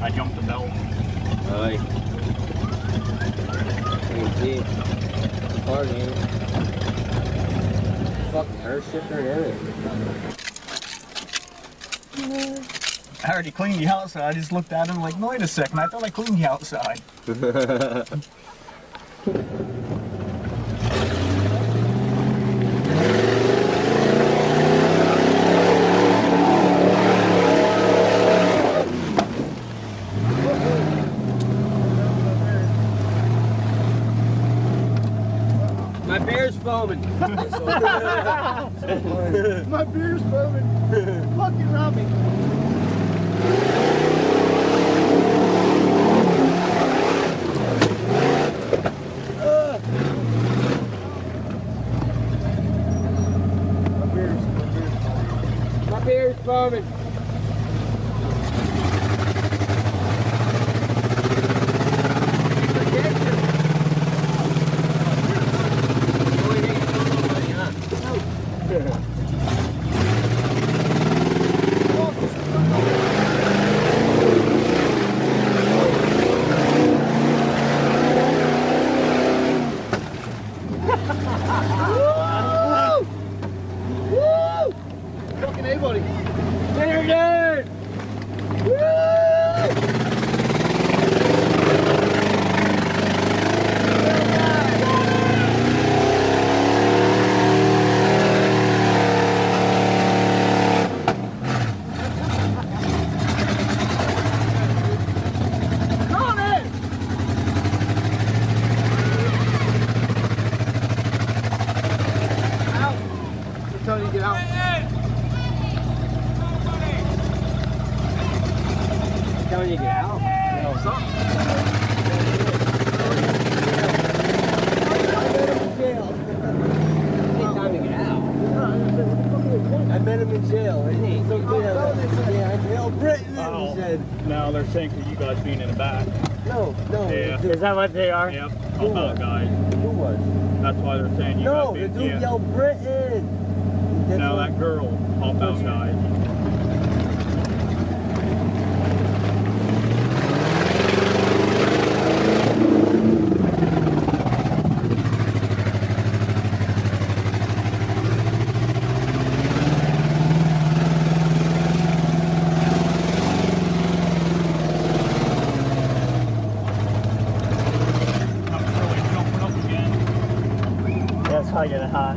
I jumped the belt. Aye. You can see car name. Fucking air shifter and everything. I already cleaned the outside. I just looked at him like, no, wait a second. I thought I cleaned the outside. My beer's foaming. My beer's foaming. Fucking Robbie. My beer's foaming. Fucking A, buddy. There, dude! Tony, get out. Telling you to get out? No, stop. Time to get out. I met him in jail, isn't he? So yeah, Hell Britain, he said. Now they're saying for you guys being in the back. No. Yeah. Is that what they are? Yep. About guys. Who was? That's why they're saying you No, guys the being dude yelled Britain. Now that girl, pop out guys. I'm really jumping up again. That's how I get hot.